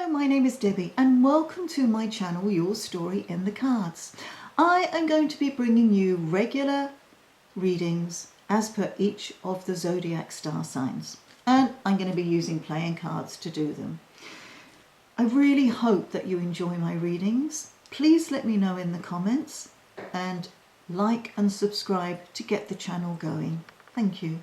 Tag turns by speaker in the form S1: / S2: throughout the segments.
S1: my name is Debbie and welcome to my channel, Your Story in the Cards. I am going to be bringing you regular readings as per each of the zodiac star signs, and I'm going to be using playing cards to do them. I really hope that you enjoy my readings. Please let me know in the comments and like and subscribe to get the channel going. Thank you.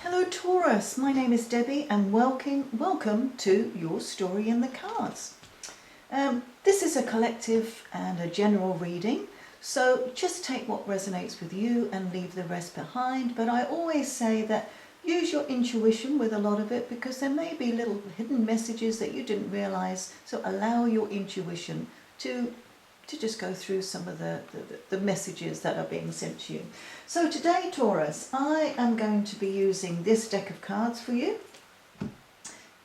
S1: Hello Taurus, my name is Debbie and welcome to Your Story in the Cards. This is a collective and a general reading, so just take what resonates with you and leave the rest behind. But I always say that use your intuition with a lot of it, because there may be little hidden messages that you didn't realize, so allow your intuition to just go through some of the messages that are being sent to you. So today, Taurus, I am going to be using this deck of cards for you.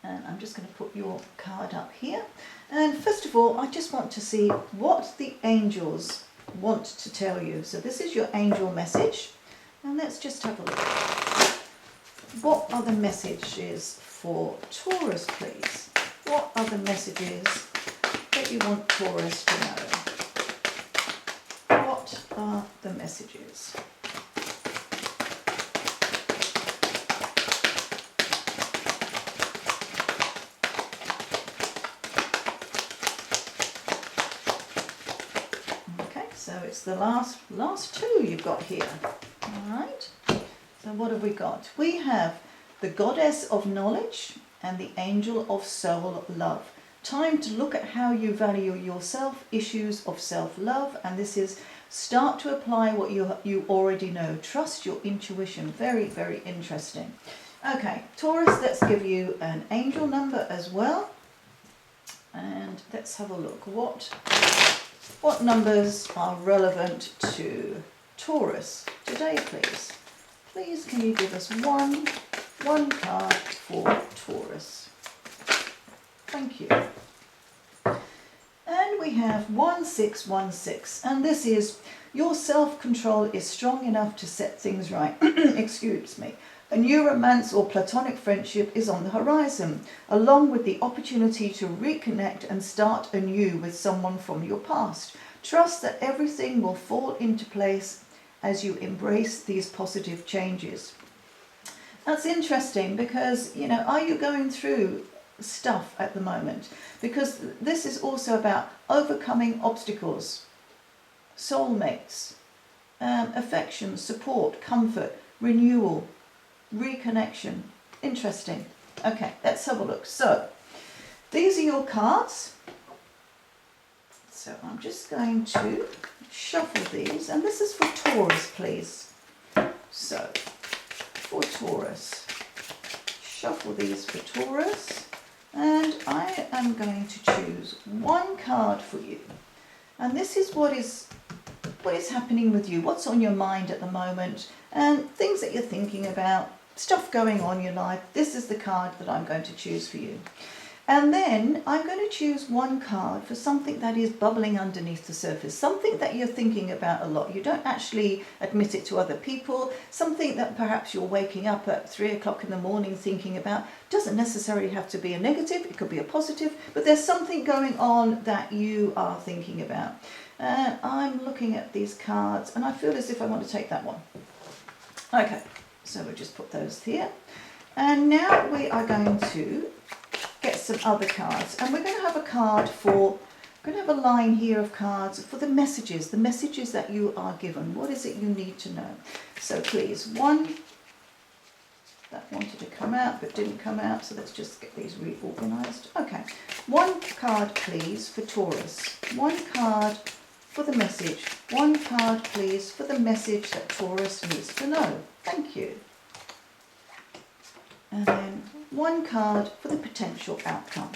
S1: And I'm just going to put your card up here. And first of all, I just want to see what the angels want to tell you. So this is your angel message. And let's just have a look. What are the messages for Taurus, please? What are the messages that you want Taurus to know? What are the messages? Okay, so it's the last two you've got here. All right. So what have we got? We have the Goddess of Knowledge and the Angel of Soul Love. Time to look at how you value yourself, issues of self-love, and this is start to apply what you already know. Trust your intuition. Very, very interesting. Okay, Taurus, let's give you an angel number as well. And let's have a look. What numbers are relevant to Taurus today, please? Please, can you give us one card for Taurus? Thank you. And we have 1616, and this is your self-control is strong enough to set things right. Excuse me. A new romance or platonic friendship is on the horizon, along with the opportunity to reconnect and start anew with someone from your past. Trust that everything will fall into place as you embrace these positive changes. That's interesting because, you know, are you going through stuff at the moment? Because this is also about overcoming obstacles, soulmates, affection, support, comfort, renewal, reconnection. Interesting. Okay, let's have a look. So these are your cards. So I'm just going to shuffle these, and this is for Taurus, please. So for Taurus, shuffle these for Taurus, and I am going to choose one card for you. And this is what is happening with you, what's on your mind at the moment, and things that you're thinking about, stuff going on in your life. This is the card that I'm going to choose for you. And then I'm going to choose one card for something that is bubbling underneath the surface, something that you're thinking about a lot. You don't actually admit it to other people, something that perhaps you're waking up at 3 o'clock in the morning thinking about. Doesn't necessarily have to be a negative, it could be a positive, but there's something going on that you are thinking about. And I'm looking at these cards and I feel as if I want to take that one. Okay, so we'll just put those here. And now we are going to get some other cards, and we're going to have a card for, we're going to have a line here of cards for the messages that you are given. What is it you need to know? So please, one that wanted to come out but didn't come out, so let's just get these reorganized. Okay, one card please for Taurus, one card for the message, one card please for the message that Taurus needs to know. Thank you. And then one card for the potential outcome.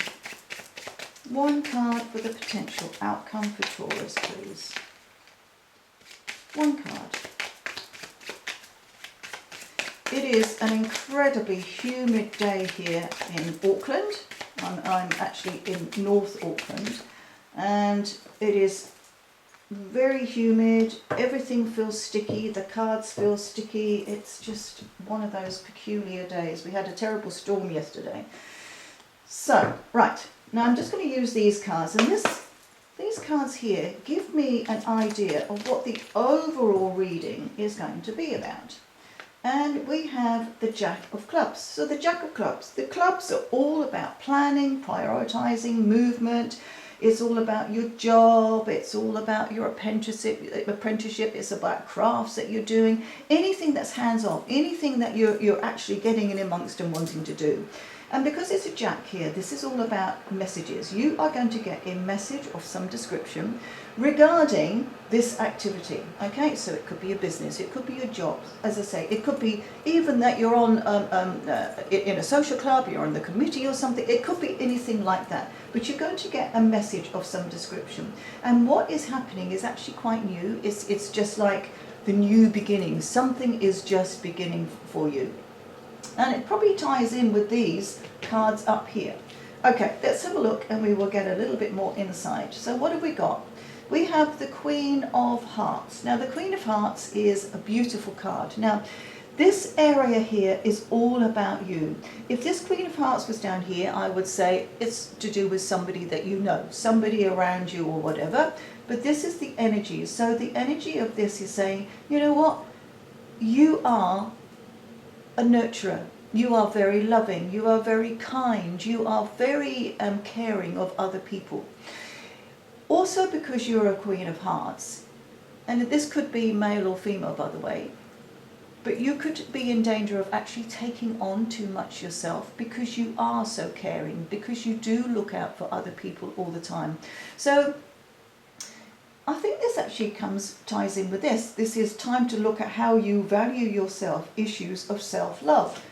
S1: One card for the potential outcome for Taurus, please. One card. It is an incredibly humid day here in Auckland. I'm actually in North Auckland, and it is very humid, everything feels sticky, the cards feel sticky. It's just one of those peculiar days. We had a terrible storm yesterday. So, right, now I'm just going to use these cards, and these cards here give me an idea of what the overall reading is going to be about. And we have the Jack of Clubs. So the Jack of Clubs, the clubs are all about planning, prioritising, movement. It's all about your job, it's all about your apprenticeship, it's about crafts that you're doing, anything that's hands-on, anything that you're actually getting in amongst and wanting to do. And because it's a Jack here, this is all about messages. You are going to get a message of some description regarding this activity. Okay, so it could be a business, it could be a job, as I say, it could be even that you're on in a social club, you're on the committee or something. It could be anything like that, but you're going to get a message of some description. And what is happening is actually quite new. It's just like the new beginning. Something is just beginning for you. And it probably ties in with these cards up here. Okay, let's have a look and we will get a little bit more insight. So what have we got? We have the Queen of Hearts. Now the Queen of Hearts is a beautiful card. Now this area here is all about you. If this Queen of Hearts was down here, I would say it's to do with somebody that you know, somebody around you or whatever. But this is the energy. So the energy of this is saying, you know what? You are a nurturer. You are very loving. You are very kind. You are very caring of other people. Also because you're a Queen of Hearts, and this could be male or female, by the way, but you could be in danger of actually taking on too much yourself because you are so caring, because you do look out for other people all the time. So I think this actually ties in with this. This is time to look at how you value yourself, issues of self-love.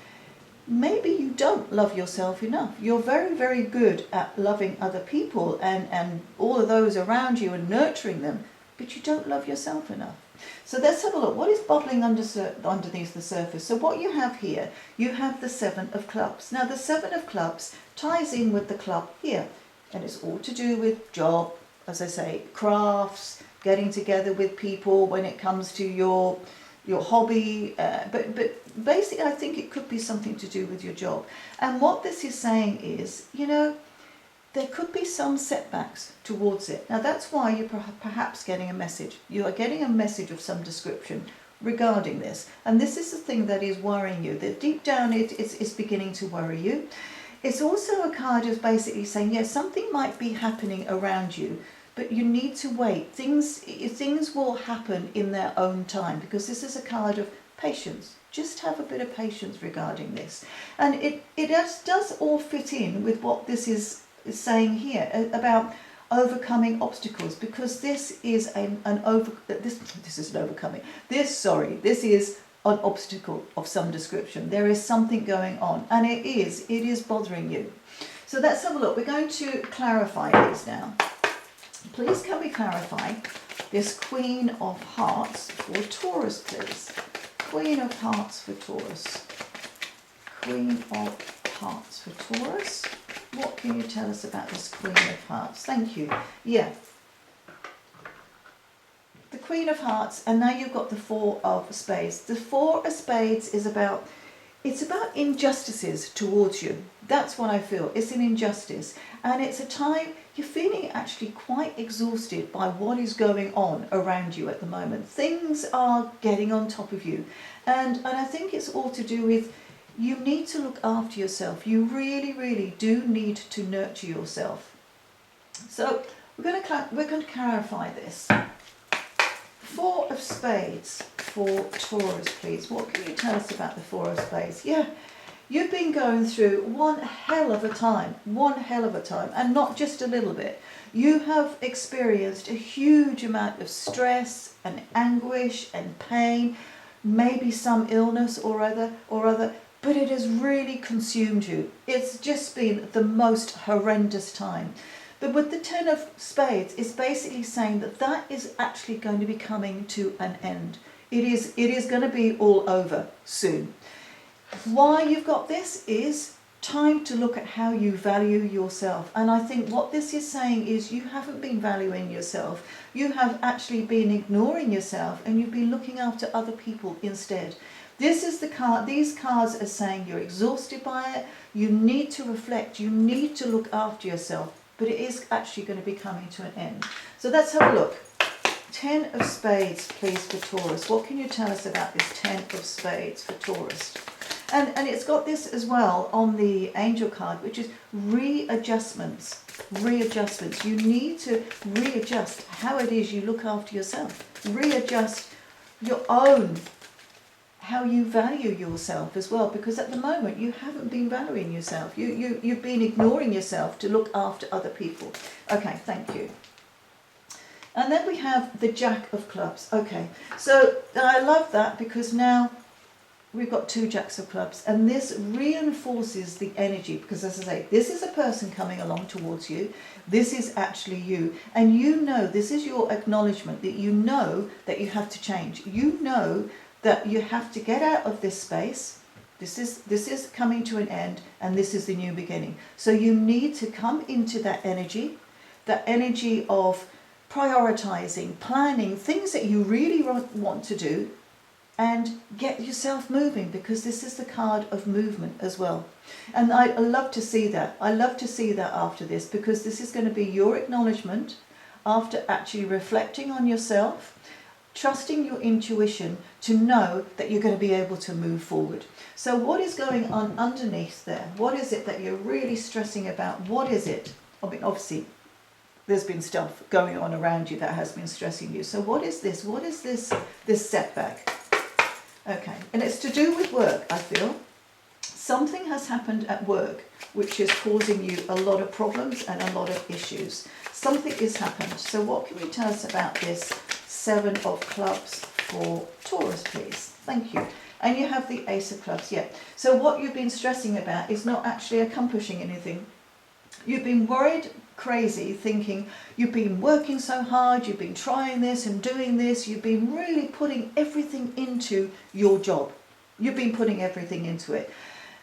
S1: Maybe you don't love yourself enough. You're very, very good at loving other people and all of those around you and nurturing them, but you don't love yourself enough. So let's have a look. What is bubbling underneath the surface? So what you have here, you have the Seven of Clubs. Now the Seven of Clubs ties in with the club here, and it's all to do with job, as I say, crafts, getting together with people when it comes to your hobby, but basically I think it could be something to do with your job. And what this is saying is, you know, there could be some setbacks towards it. Now that's why you're perhaps getting a message. You are getting a message of some description regarding this. And this is the thing that is worrying you, that deep down it's beginning to worry you. It's also a card of basically saying, yes, something might be happening around you, but you need to wait. Things will happen in their own time, because this is a card of patience. Just have a bit of patience regarding this. And it does all fit in with what this is saying here about overcoming obstacles, because this is this is an obstacle of some description. There is something going on, and it is bothering you. So let's have a look. We're going to clarify these now. Please can we clarify this Queen of Hearts for Taurus, please? Queen of Hearts for Taurus. Queen of Hearts for Taurus. What can you tell us about this Queen of Hearts? Thank you. Yeah. The Queen of Hearts, and now you've got the Four of Spades. The Four of Spades is about, it's about injustices towards you. That's what I feel. It's an injustice. And it's a time you're feeling actually quite exhausted by what is going on around you at the moment. Things are getting on top of you. And I think it's all to do with, you need to look after yourself. You really, really do need to nurture yourself. So we're going to clarify this. Four of Spades for Taurus, please. What can you tell us about the Four of Spades? Yeah, you've been going through one hell of a time, and not just a little bit. You have experienced a huge amount of stress and anguish and pain, maybe some illness or other, but it has really consumed you. It's just been the most horrendous time. But with the Ten of Spades, it's basically saying that is actually going to be coming to an end. It is going to be all over soon. Why you've got this is time to look at how you value yourself. And I think what this is saying is you haven't been valuing yourself. You have actually been ignoring yourself, and you've been looking after other people instead. This is the card. These cards are saying you're exhausted by it. You need to reflect. You need to look after yourself. But it is actually going to be coming to an end. So let's have a look. 10 of Spades, please, for Taurus. What can you tell us about this 10 of Spades for Taurus? And it's got this as well on the angel card, which is readjustments. Readjustments. You need to readjust how it is you look after yourself. Readjust your own, how you value yourself as well, because at the moment you haven't been valuing yourself. You've been ignoring yourself to look after other people. Okay, thank you. And then we have the Jack of Clubs. Okay, so I love that because now we've got 2 Jacks of Clubs, and this reinforces the energy, because as I say, this is a person coming along towards you. This is actually you, and you know, this is your acknowledgement that you know that you have to change. You know that you have to get out of this space. This is coming to an end, and this is the new beginning. So you need to come into that energy of prioritizing, planning, things that you really want to do, and get yourself moving, because this is the card of movement as well. And I love to see that. I love to see that after this, because this is going to be your acknowledgement after actually reflecting on yourself, trusting your intuition to know that you're going to be able to move forward. So what is going on underneath there? What is it that you're really stressing about? What is it? I mean, obviously, there's been stuff going on around you that has been stressing you. So what is this? What is this setback? Okay, and it's to do with work, I feel. Something has happened at work which is causing you a lot of problems and a lot of issues. Something has happened. So what can you tell us about this 7 of Clubs for Taurus, please? Thank you. And you have the Ace of Clubs, yeah. So what you've been stressing about is not actually accomplishing anything. You've been worried crazy, thinking you've been working so hard, you've been trying this and doing this, you've been really putting everything into your job. You've been putting everything into it.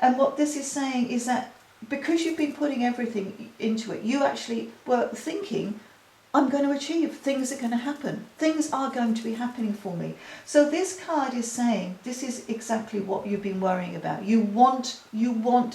S1: And what this is saying is that because you've been putting everything into it, you actually were thinking, I'm going to achieve, things are going to happen, things are going to be happening for me. So this card is saying this is exactly what you've been worrying about. You want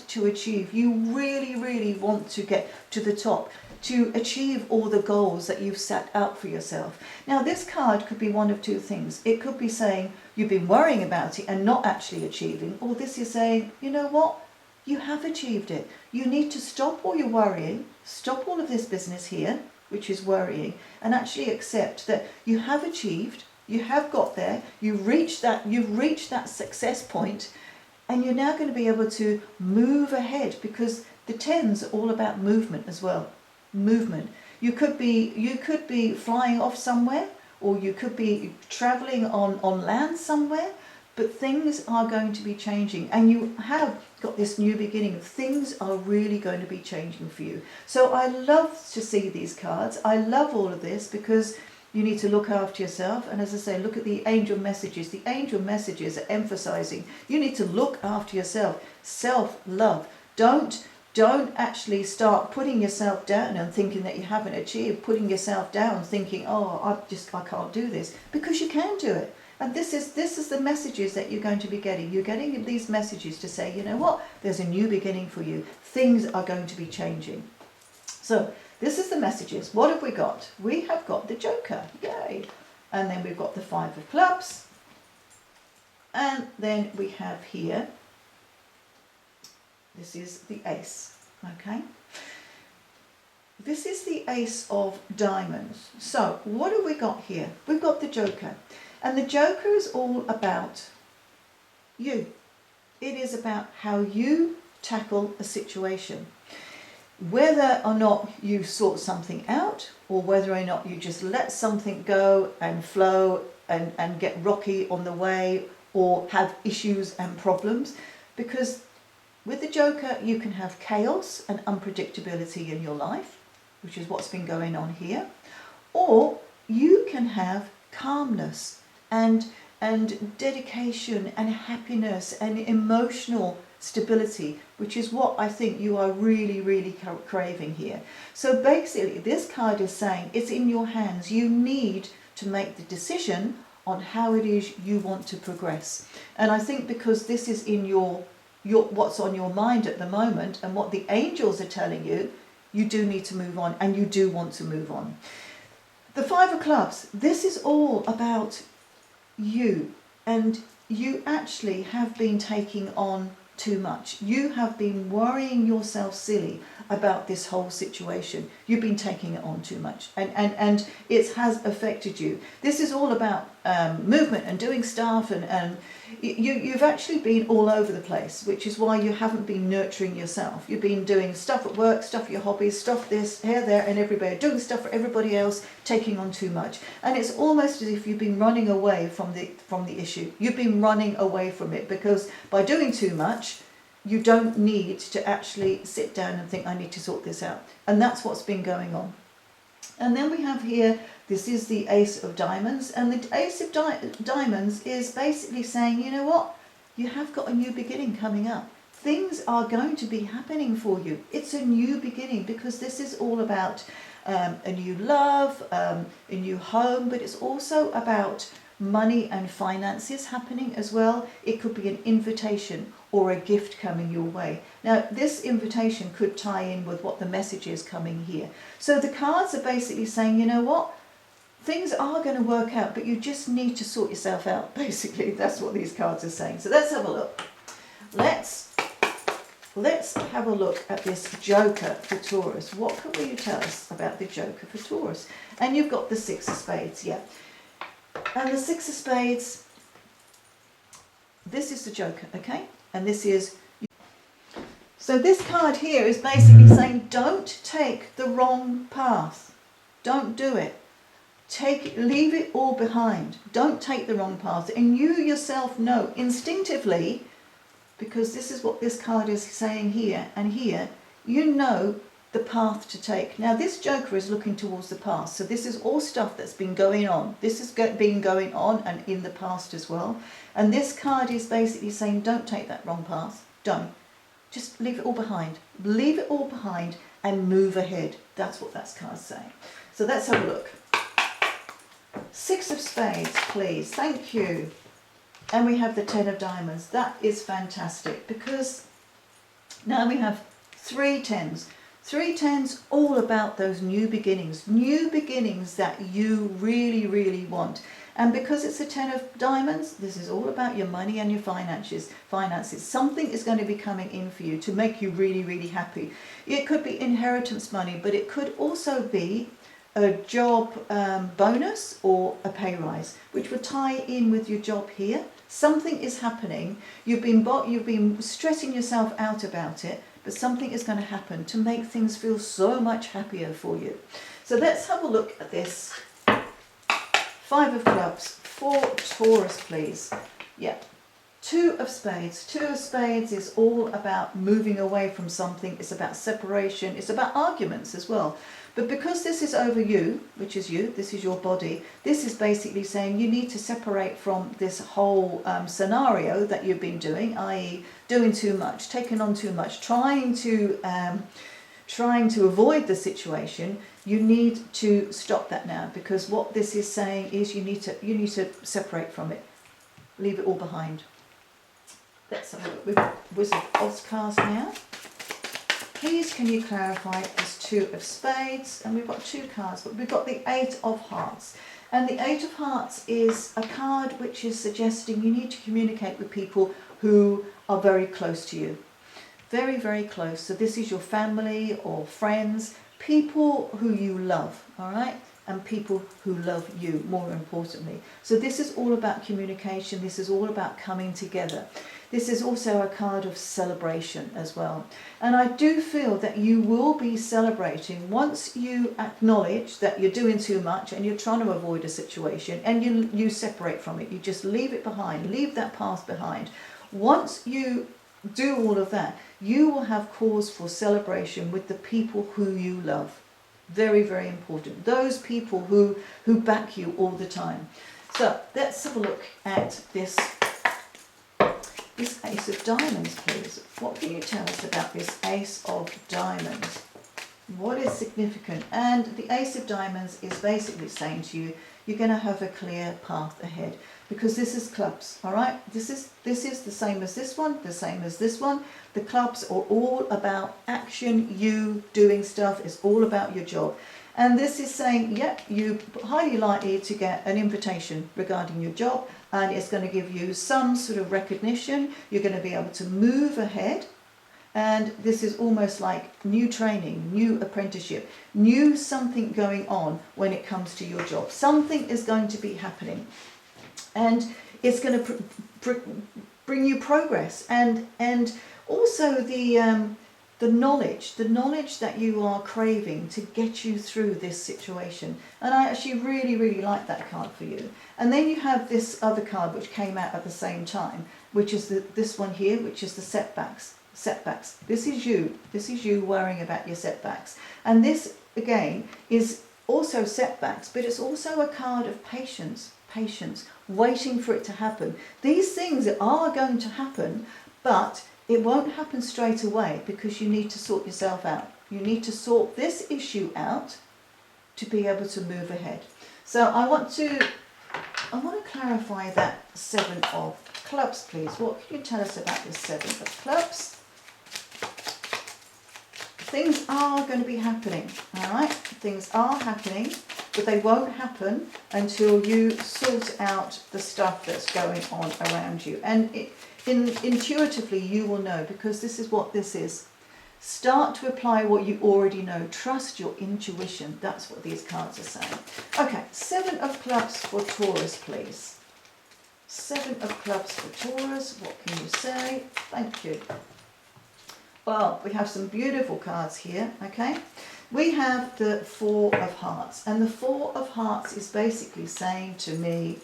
S1: to achieve, you really want to get to the top, to achieve all the goals that you've set out for yourself. Now this card could be one of 2 things. It could be saying you've been worrying about it and not actually achieving, or this is saying, you know what, you have achieved it. You need to stop all your worrying, stop all of this business here, which is worrying, and actually accept that you have achieved, you have got there, you've reached that success point, and you're now going to be able to move ahead, because the 10s are all about movement as well. Movement. You could be flying off somewhere, or you could be traveling on land somewhere, but things are going to be changing, and you have got this new beginning. Things are really going to be changing for you. So I love to see these cards. I love all of this, because you need to look after yourself. And as I say, look at the angel messages. The angel messages are emphasizing you need to look after yourself. Self-love. Don't actually start putting yourself down and thinking that you haven't achieved, putting yourself down thinking, oh, I can't do this, because you can do it. And this is the messages that you're going to be getting. You're getting these messages to say, you know what, there's a new beginning for you. Things are going to be changing. So this is the messages. What have we got? We have got the Joker, yay. And then we've got the 5 of Clubs. And then we have here, this is the Ace, okay? This is the Ace of Diamonds. So what have we got here? We've got the Joker. And the Joker is all about you. It is about how you tackle a situation. Whether or not you sort something out, or whether or not you just let something go and flow and get rocky on the way, or have issues and problems. Because with the Joker, you can have chaos and unpredictability in your life, which is what's been going on here. Or you can have calmness and dedication and happiness and emotional stability, which is what I think you are really, really craving here. So basically, this card is saying it's in your hands. You need to make the decision on how it is you want to progress. And I think because this is in your what's on your mind at the moment and what the angels are telling you, you do need to move on, and you do want to move on. The Five of Clubs, this is all about you, and you actually have been taking on too much. You have been worrying yourself silly about this whole situation. You've been taking it on too much, and it has affected you. This is all about movement and doing stuff, and you've actually been all over the place, which is why you haven't been nurturing yourself. You've been doing stuff at work, stuff for your hobbies, stuff this, here, there, and everywhere, doing stuff for everybody else, taking on too much. And it's almost as if you've been running away from the issue. You've been running away from it, because by doing too much, you don't need to actually sit down and think, I need to sort this out. And that's what's been going on. And then we have here, this is the Ace of Diamonds. And the Ace of Diamonds is basically saying, you know what? You have got a new beginning coming up. Things are going to be happening for you. It's a new beginning, because this is all about a new love, a new home, but it's also about money and finances happening as well. It could be an invitation or a gift coming your way. Now, this invitation could tie in with what the message is coming here. So the cards are basically saying, you know what? Things are going to work out, but you just need to sort yourself out. Basically, that's what these cards are saying. So let's have a look. Let's have a look at this Joker for Taurus. What can you tell us about the Joker for Taurus? And you've got the Six of Spades, yeah. And the Six of Spades, this is the Joker, okay? And this is... So this card here is basically saying, don't take the wrong path. Don't do it. Leave it all behind. Don't take the wrong path. And you yourself know instinctively, because this is what this card is saying here and here, you know the path to take. Now this Joker is looking towards the past, so this is all stuff that's been going on. This has been going on and in the past as well. And this card is basically saying, don't take that wrong path. Don't. Just leave it all behind. Leave it all behind and move ahead. That's what that card's saying. So let's have a look. Six of Spades, please. Thank you. And we have the Ten of Diamonds. That is fantastic, because now we have 3 tens. 3 tens, all about those new beginnings that you really, really want. And because it's a 10 of Diamonds, this is all about your money and your finances. Something is going to be coming in for you to make you really, really happy. It could be inheritance money, but it could also be a job bonus or a pay rise, which would tie in with your job here. Something is happening. You've been stressing yourself out about it, but something is going to happen to make things feel so much happier for you. So let's have a look at this. 5 of Clubs for Taurus, please. Yeah. 2 of Spades. 2 of Spades is all about moving away from something. It's about separation. It's about arguments as well. But because this is over you, which is you, this is your body, this is basically saying you need to separate from this whole scenario that you've been doing, i.e. doing too much, taking on too much, trying to avoid the situation. You need to stop that now, because what this is saying is you need to separate from it. Leave it all behind. Let's have a look with Wizard of Oz cards now. Please can you clarify this 2 of Spades? And we've got 2 cards, but we've got the 8 of Hearts. And the 8 of Hearts is a card which is suggesting you need to communicate with people who are very close to you. Very, very close. So this is your family or friends, people who you love, all right? And people who love you, more importantly. So this is all about communication. This is all about coming together. This is also a card of celebration as well. And I do feel that you will be celebrating once you acknowledge that you're doing too much and you're trying to avoid a situation, and you separate from it. You just leave it behind, leave that past behind. Once you do all of that, you will have cause for celebration with the people who you love. Very, very important. Those people who back you all the time. So let's have a look at this this Ace of Diamonds, please. What can you tell us about this Ace of Diamonds? What is significant? And the Ace of Diamonds is basically saying to you, you're going to have a clear path ahead, because this is clubs, all right? This is the same as this one, the same as this one. The clubs are all about action, you doing stuff. It's all about your job. And this is saying, yeah, you're highly likely to get an invitation regarding your job, and it's going to give you some sort of recognition. You're going to be able to move ahead. And this is almost like new training, new apprenticeship, new something going on when it comes to your job. Something is going to be happening, and it's going to bring you progress, and also the knowledge that you are craving to get you through this situation. And I actually really like that card for you. And then you have this other card which came out at the same time, which is this one here, which is the setbacks. This is you worrying about your setbacks. And this again is also setbacks, but it's also a card of patience, waiting for it to happen. These things are going to happen, but it won't happen straight away, because you need to sort yourself out. You need to sort this issue out to be able to move ahead. So I want to clarify that 7 of Clubs, please. What can you tell us about this 7 of Clubs? Things are going to be happening, all right? Things are happening, but they won't happen until you sort out the stuff that's going on around you. And intuitively you will know, because this is what this is. Start to apply what you already know. Trust your intuition. That's what these cards are saying. Okay, 7 of Clubs for Taurus, please. 7 of Clubs for Taurus. What can you say? Thank you. Well, we have some beautiful cards here, okay? We have the 4 of Hearts, and the 4 of Hearts is basically saying to me,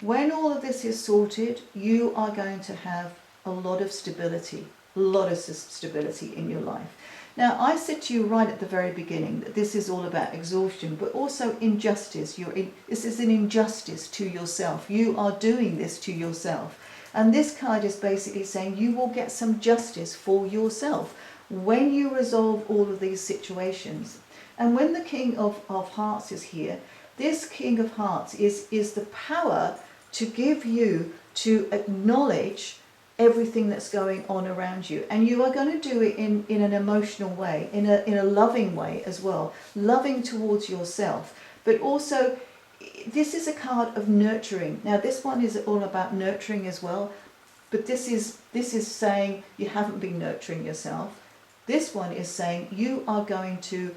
S1: when all of this is sorted, you are going to have a lot of stability in your life. Now, I said to you right at the very beginning that this is all about exhaustion, but also injustice. This is an injustice to yourself. You are doing this to yourself. And this card is basically saying you will get some justice for yourself when you resolve all of these situations. And when the King of Hearts is here, this King of Hearts is the power to give you to acknowledge everything that's going on around you. And you are going to do it in an emotional way, in a loving way as well. Loving towards yourself, but also this is a card of nurturing. Now this one is all about nurturing as well, but this is saying you haven't been nurturing yourself. This one is saying you are going to,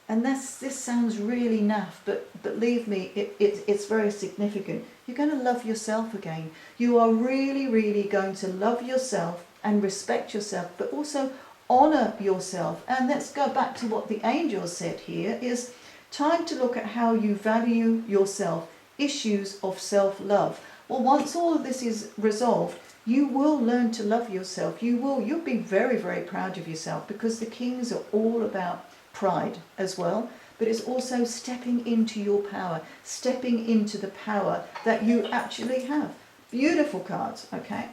S1: and this sounds really naff, but believe me, it's very significant. You're going to love yourself again. You are really going to love yourself and respect yourself, but also honor yourself. And let's go back to what the angel said here is, time to look at how you value yourself, issues of self-love. Well, once all of this is resolved, you will learn to love yourself. You'll be very proud of yourself, because the kings are all about pride as well, but it's also stepping into your power, stepping into the power that you actually have. Beautiful cards, okay?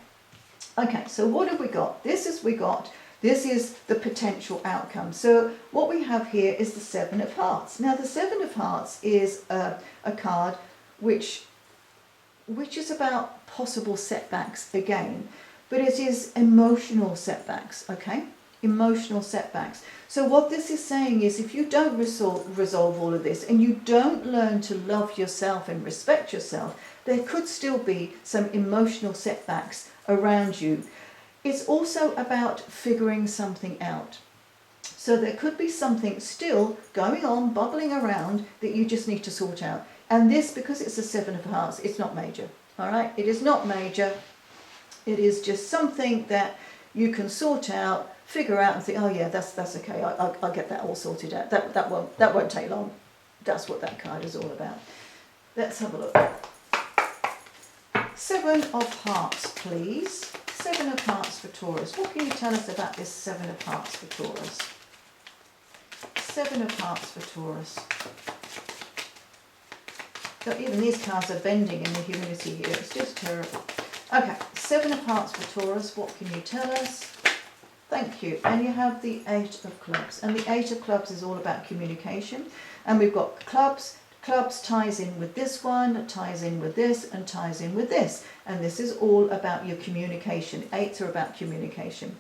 S1: Okay, so what have we got? This is the potential outcome. So what we have here is the 7 of Hearts. Now the 7 of Hearts is a card which is about possible setbacks again, but it is emotional setbacks, okay? Emotional setbacks. So what this is saying is, if you don't resolve all of this and you don't learn to love yourself and respect yourself, there could still be some emotional setbacks around you. It's also about figuring something out. So there could be something still going on, bubbling around, that you just need to sort out. And this, because it's a 7 of Hearts, it's not major. All right? It is not major. It is just something that you can sort out, figure out, and think, oh yeah, that's okay. I'll get that all sorted out. That won't take long. That's what that card is all about. Let's have a look. 7 of Hearts, please. 7 of Hearts for Taurus. What can you tell us about this 7 of Hearts for Taurus? 7 of Hearts for Taurus. So even these cards are bending in the humidity here. It's just terrible. Okay, 7 of Hearts for Taurus. What can you tell us? Thank you. And you have the 8 of Clubs. And the 8 of Clubs is all about communication. And we've got clubs. Clubs ties in with this one, ties in with this, and ties in with this. And this is all about your communication. 8s are about communication.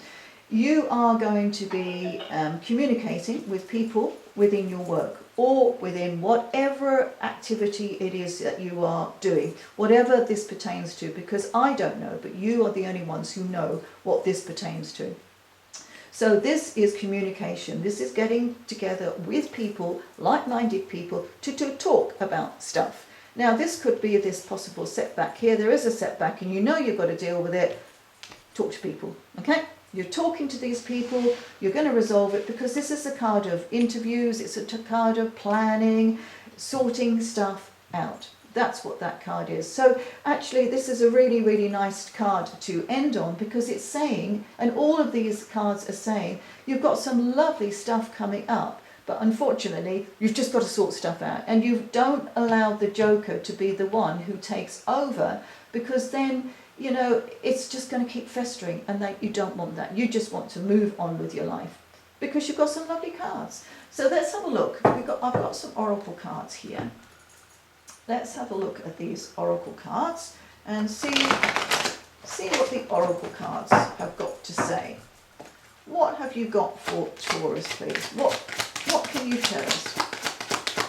S1: You are going to be communicating with people within your work or within whatever activity it is that you are doing, whatever this pertains to, because I don't know, but you are the only ones who know what this pertains to. So this is communication. This is getting together with people, like-minded people, to talk about stuff. Now, this could be this possible setback here. There is a setback and you know you've got to deal with it. Talk to people, okay? You're talking to these people, you're going to resolve it, because this is a card of interviews, it's a card of planning, sorting stuff out. That's what that card is. So actually this is a really, really nice card to end on, because it's saying, and all of these cards are saying, you've got some lovely stuff coming up, but unfortunately you've just got to sort stuff out, and you don't allow the Joker to be the one who takes over, because then, you know, it's just going to keep festering, and that you don't want that. You just want to move on with your life, because you've got some lovely cards. So let's have a look. I've got some oracle cards here. Let's have a look at these oracle cards and see what the oracle cards have got to say. What have you got for Taurus, please? What can you tell us?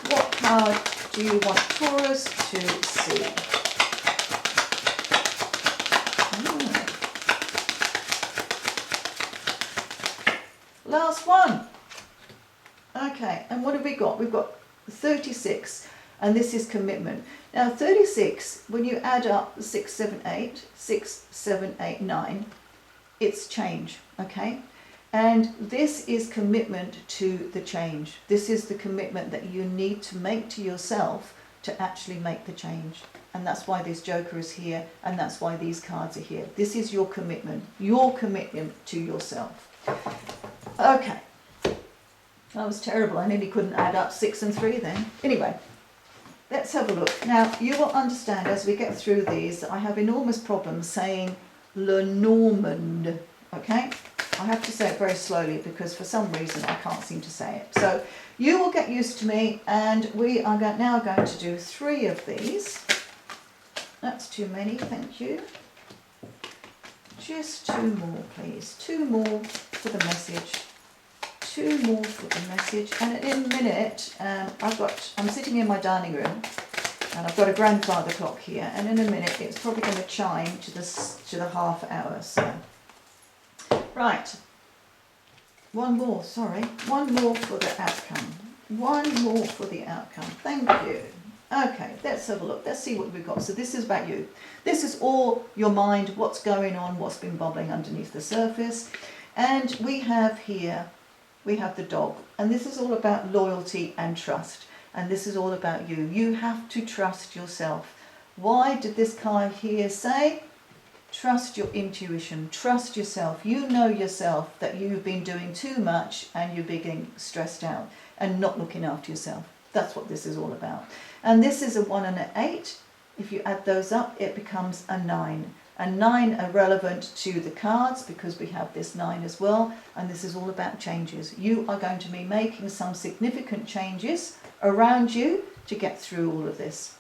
S1: What card do you want Taurus to see? Last one. Okay, and what have we got? We've got 36, and this is commitment. Now 36, when you add up 6, 7, 8, 6, 7, 8, 9, it's change, okay? And this is commitment to the change. This is the commitment that you need to make to yourself to actually make the change. And that's why this Joker is here, and that's why these cards are here. This is your commitment to yourself. Okay, that was terrible. I nearly couldn't add up 6 and 3 then. Anyway, let's have a look. Now, you will understand as we get through these, I have enormous problems saying Lenormand, okay? I have to say it very slowly because for some reason I can't seem to say it. So you will get used to me, and we are now going to do 3 of these. That's too many, thank you. Just 2 more, please. 2 more for the message. 2 more for the message. And in a minute, I'm sitting in my dining room, and I've got a grandfather clock here. And in a minute, it's probably going to chime to the half hour. So, right. 1 more. Sorry. 1 more for the outcome. 1 more for the outcome. Thank you. Okay, let's have a look. Let's see what we've got. So this is about you. This is all your mind, what's going on, what's been bubbling underneath the surface. And we have here, we have the dog. And this is all about loyalty and trust. And this is all about you. You have to trust yourself. Why did this card here say? Trust your intuition. Trust yourself. You know yourself that you've been doing too much and you're being stressed out and not looking after yourself. That's what this is all about. And this is a 1 and an 8. If you add those up, it becomes a 9. And 9 are relevant to the cards because we have this 9 as well. And this is all about changes. You are going to be making some significant changes around you to get through all of this.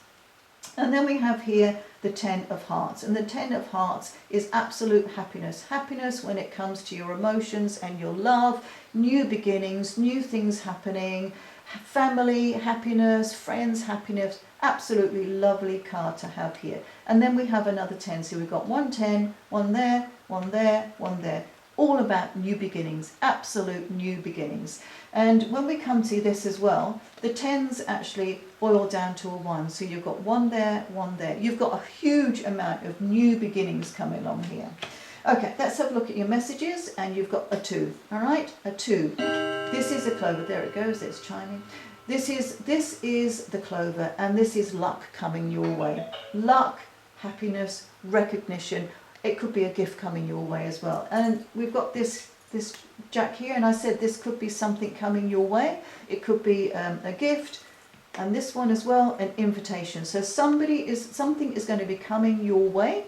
S1: And then we have here the 10 of Hearts. And the 10 of Hearts is absolute happiness. Happiness when it comes to your emotions and your love, new beginnings, new things happening, family happiness, friends happiness. Absolutely lovely card to have here. And then we have another 10. So we've got 1 10, 1 there, 1 there, 1 there. All about new beginnings, absolute new beginnings. And when we come to this as well, the 10s actually boil down to a 1. So you've got 1 there, 1 there. You've got a huge amount of new beginnings coming along here. Okay, let's have a look at your messages, and you've got a 2, all right? A 2. This is a clover. There it goes, it's chiming. This is the clover, and this is luck coming your way. Luck, happiness, recognition. It could be a gift coming your way as well. And we've got this Jack here, and I said this could be something coming your way. It could be a gift, and this one as well, an invitation. So something is going to be coming your way.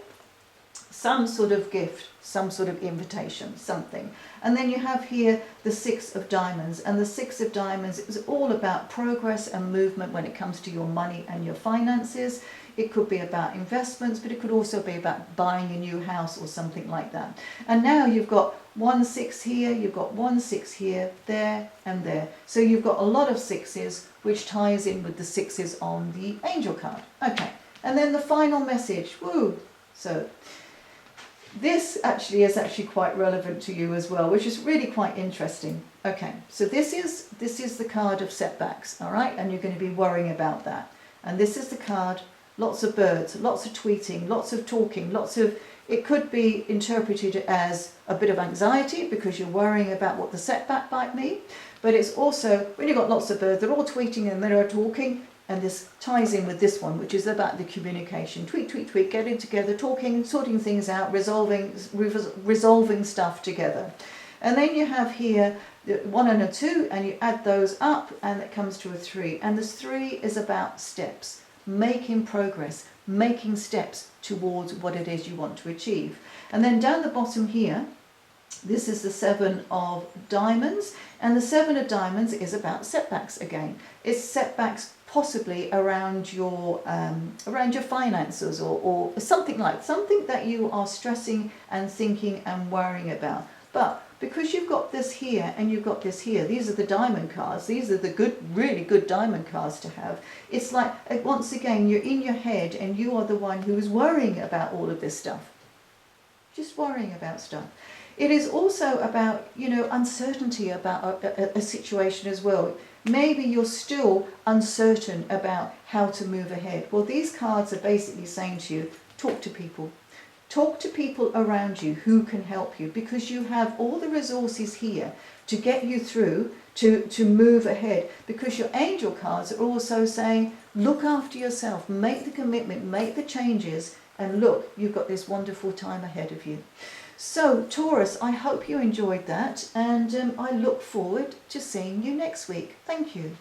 S1: some sort of gift, some sort of invitation, something. And then you have here the 6 of diamonds, and the 6 of diamonds is all about progress and movement when it comes to your money and your finances. It could be about investments, but it could also be about buying a new house or something like that. And now you've got 1 6 here, you've got 1 6 here, there and there. So you've got a lot of 6s, which ties in with the 6s on the angel card. Okay, and then the final message, woo! So this actually is quite relevant to you as well, which is really quite interesting. Okay, so this is the card of setbacks, all right, and you're going to be worrying about that. And this is the card, lots of birds, lots of tweeting, lots of talking, it could be interpreted as a bit of anxiety because you're worrying about what the setback might mean, but it's also, when you've got lots of birds, they're all tweeting and they're talking, and this ties in with this one, which is about the communication. Tweet, tweet, tweet, getting together, talking, sorting things out, resolving stuff together. And then you have here the 1 and a 2, and you add those up, and it comes to a 3. And this 3 is about steps, making progress, making steps towards what it is you want to achieve. And then down the bottom here, this is the 7 of diamonds, and the 7 of diamonds is about setbacks again. It's setbacks possibly around your finances or something that you are stressing and thinking and worrying about. But because you've got this here and you've got this here, these are the diamond cards, these are the good, really good diamond cards to have. It's like, once again, you're in your head and you are the one who is worrying about all of this stuff. Just worrying about stuff. It is also about, uncertainty about a situation as well. Maybe you're still uncertain about how to move ahead. Well, these cards are basically saying to you, talk to people. Talk to people around you who can help you, because you have all the resources here to get you through, to move ahead. Because your angel cards are also saying, look after yourself, make the commitment, make the changes, and look, you've got this wonderful time ahead of you. So, Taurus, I hope you enjoyed that, and I look forward to seeing you next week. Thank you.